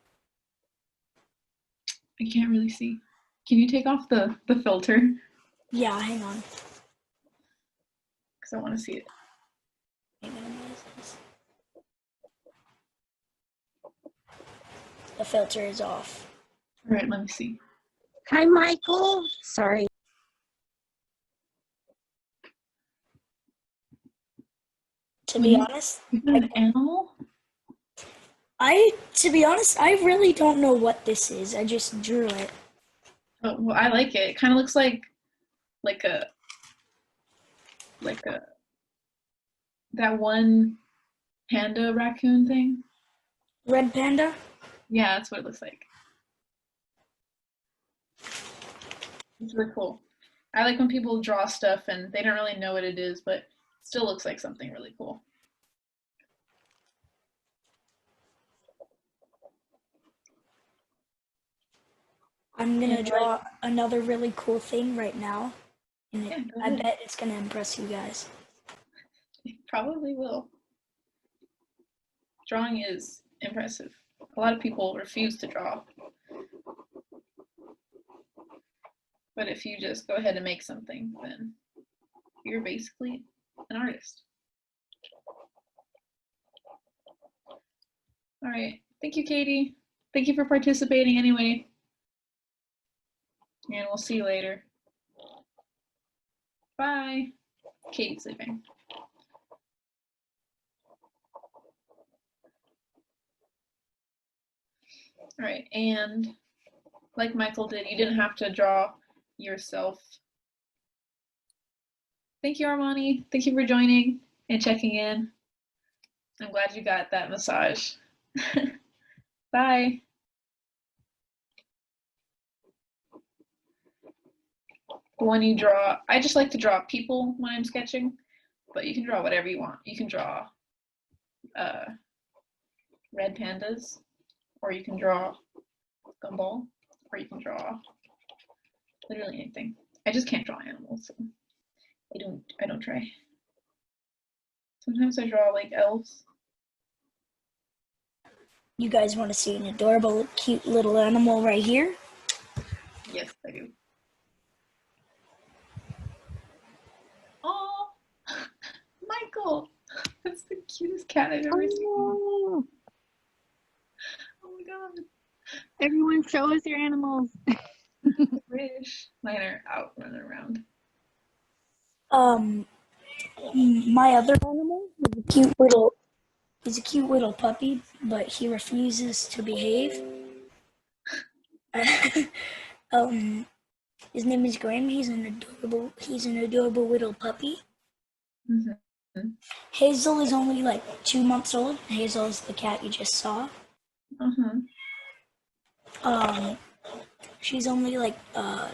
I can't really see. Can you take off the filter? Yeah, hang on. Because I want to see it. The filter is off. All right, let me see. Hi, Michael. Sorry. To be honest, Is it an animal? to be honest, I really don't know what this is. I just drew it. Oh, well, I like it. It kind of looks like that one panda raccoon thing. Red panda? Yeah, that's what it looks like. It's really cool. I like when people draw stuff and they don't really know what it is, but it still looks like something really cool. I'm gonna draw another really cool thing right now, and I bet it's gonna impress you guys. It probably will. Drawing is impressive. A lot of people refuse to draw. But if you just go ahead and make something, then you're basically an artist. All right. Thank you, Katie. Thank you for participating anyway. And we'll see you later. Bye. Katie's sleeping. All right, and like Michael did, you didn't have to draw yourself. Thank you, Armani. Thank you for joining and checking in. I'm glad you got that massage. Bye. When you draw, I just like to draw people when I'm sketching, but you can draw whatever you want. You can draw red pandas, or you can draw gumball, or you can draw literally anything. I just can't draw animals, so I don't try. Sometimes I draw like elves. You guys want to see an adorable, cute little animal right here? Yes, I do. Oh, Michael, that's the cutest cat I've ever seen. Oh my god. Everyone show us your animals. Wish. Mine are out running around. My other animal is a cute little puppy, but he refuses to behave. His name is Graham. He's an adorable little puppy. Mm-hmm. Hazel is only like 2 months old. Hazel is the cat you just saw. Uh-huh. She's only like 1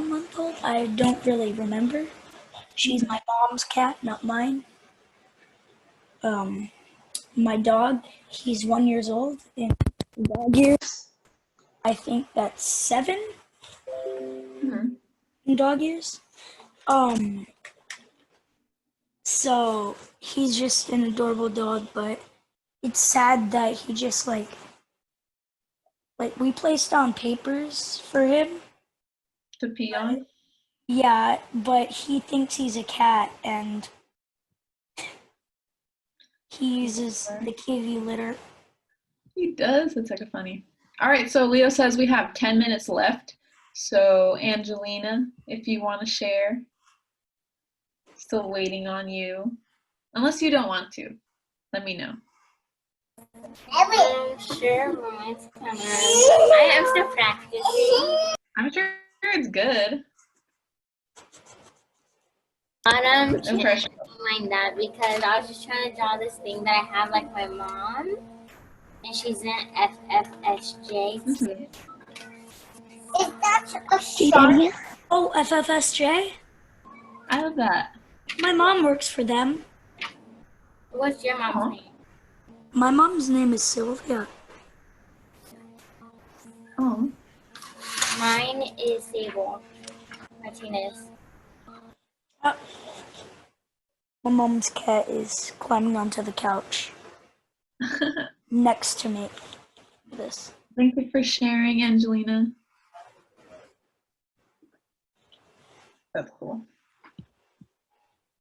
month old. I don't really remember. She's my mom's cat, not mine. My dog, he's 1 year old in dog years. I think that's 7 in dog years. So he's just an adorable dog, but it's sad that he just like we placed down papers for him To pee on? Yeah, but he thinks he's a cat and he uses the kitty litter. He does? That's like a funny. All right, so Leo says we have 10 minutes left. So Angelina, if you want to share, still waiting on you. Unless you don't want to, let me know. Sure, mine's coming. I am still practicing. I'm sure it's good. No pressure. Mind that because I was just trying to draw this thing that I have like my mom, and she's in FFSJ. Mm-hmm. Is that a shark? Oh, FFSJ? I love that. My mom works for them. What's your mom's name? My mom's name is Sylvia. Oh. Mine is Sable Martinez. My mom's cat is climbing onto the couch next to me. This. Thank you for sharing, Angelina. That's cool.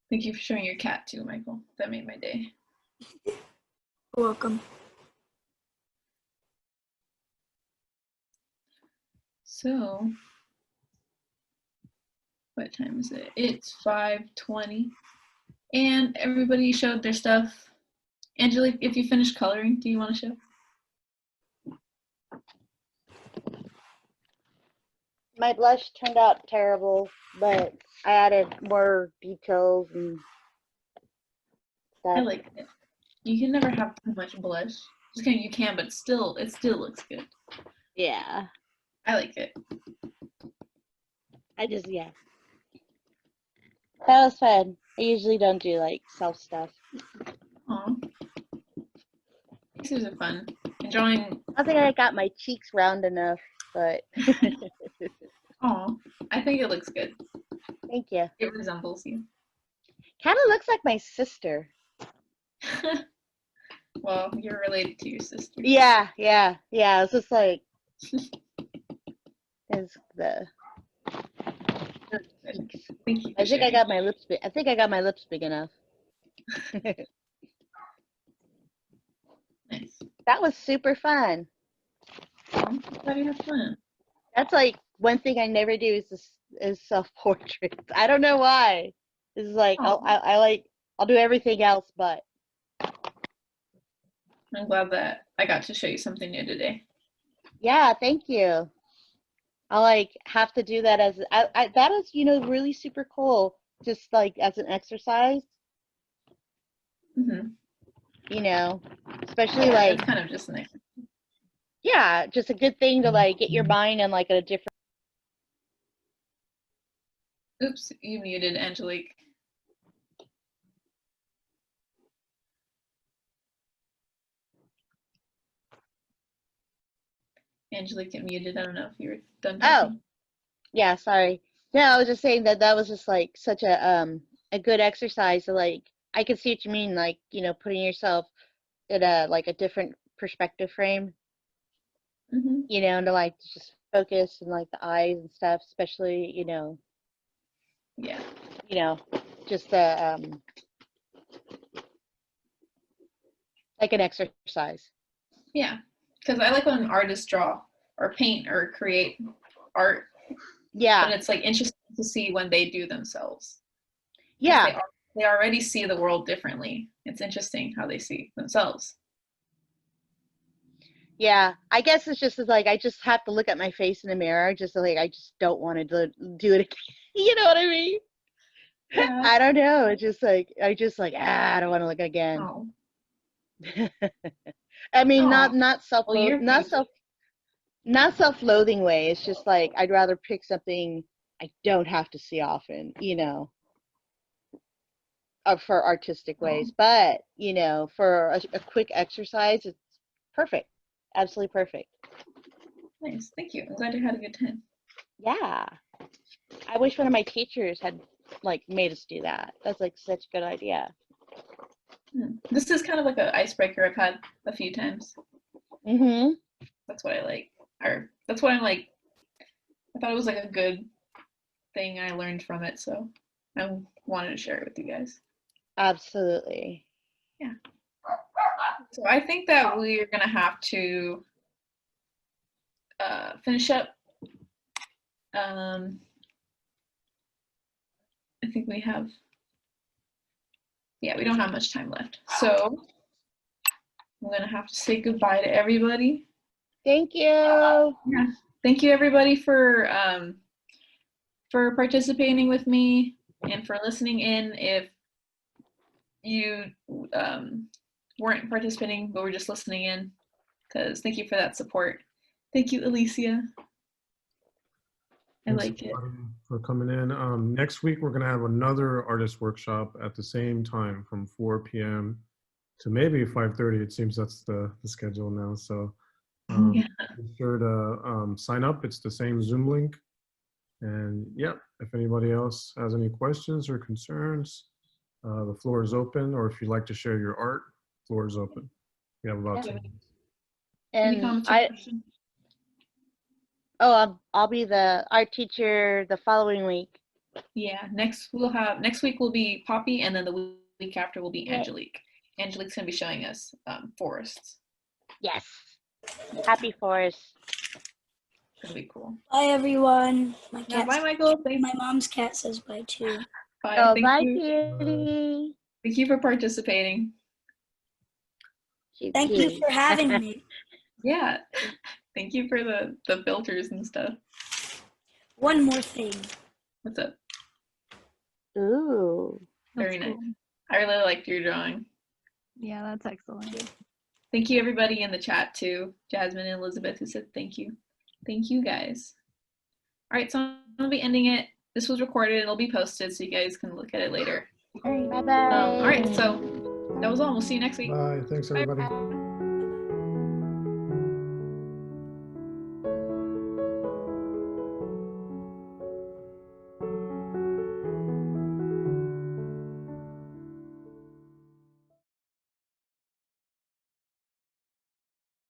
Thank you for sharing your cat too, Michael. That made my day. You're welcome. So, what time is it? It's 5:20. And everybody showed their stuff. Angela, if you finished coloring, do you want to show? My blush turned out terrible, but I added more details and stuff. I like it. You can never have too much blush. Just kidding, you can, but still, it still looks good. Yeah. I like it. Yeah. That was fun. I usually don't do like self stuff. Aw. These are fun. And drawing. I don't think I got my cheeks round enough, but. Aw. I think it looks good. Thank you. It resembles you. Kind of looks like my sister. Well, you're related to your sister. Yeah. It's just like. Is the Thanks. Thank you. I think I got my lips. I think I got my lips big enough. Nice. That was super fun. I'm glad you had fun. That's like one thing I never do is self-portraits. I don't know why. This is like Oh. I'll do everything else, but I'm glad that I got to show you something new today. yeah, thank you. I like have to do that as that is really super cool. Just like as an exercise, Mm-hmm. Especially Yeah, like it's kind of just nice. yeah, just a good thing to like get your mind in like a different. Oops, you muted Angelique. Angelique get muted. I don't know if you were done talking. Oh, yeah, sorry. No, I was just saying that was just like such a good exercise to like I can see what you mean, like, putting yourself in a different perspective frame, Mm-hmm. and to like just focus and like the eyes and stuff, especially, Yeah. Just like an exercise. Yeah, because I like when artists draw or paint or create art. Yeah. But it's like interesting to see when they do themselves. Yeah. They already see the world differently. It's interesting how they see themselves. Yeah, I guess it's just like I just have to look at my face in the mirror, just like I just don't want to do it again. You know what I mean? Yeah. I don't know. It's just like I don't want to look again. Oh. I mean, Aw. not self-loathing way. It's just like I'd rather pick something I don't have to see often, for artistic ways. But for a quick exercise, it's perfect, absolutely perfect. Nice, thank you. I'm glad you had a good time. Yeah, I wish one of my teachers had like made us do that. That's like such a good idea. This is kind of like an icebreaker I've had a few times. Mm-hmm. That's what I like. Or that's what I'm like. I thought it was like a good thing I learned from it, so I wanted to share it with you guys. Absolutely. Yeah. So I think that we're gonna have to finish up. I think we have, we don't have much time left. So I'm gonna have to say goodbye to everybody. Thank you. Yeah. Thank you everybody for participating with me and for listening in. If you weren't participating but were just listening in, because thank you for that support. Thank you, Alicia. I like it. For coming in. Next week, we're going to have another artist workshop at the same time from 4 p.m. to maybe 5:30. It seems that's the schedule now. So be sure to sign up. It's the same Zoom link. And yeah, if anybody else has any questions or concerns, the floor is open. Or if you'd like to share your art, the floor is open. We have about 2 minutes. Any comments or questions? I'll be the art teacher the following week. Yeah, next week will be Poppy, and then the week after will be Angelique. Angelique's gonna be showing us forests. Yes. Happy forests. That'll be cool. Bye, everyone. My cat. Bye, Michael. My mom's cat says bye too. Bye. Oh, Thank bye, you. Kitty. Thank you for participating. Thank you for having me. Yeah. Thank you for the filters and stuff. One more thing. What's up? Ooh. Very nice. Cool. I really liked your drawing. Yeah, that's excellent. Thank you everybody in the chat too. Jasmine and Elizabeth who said thank you. Thank you guys. All right, so I'm gonna be ending it. This was recorded, it'll be posted so you guys can look at it later. Bye-bye. All right, so that was all. We'll see you next week. Bye. Thanks everybody. Bye.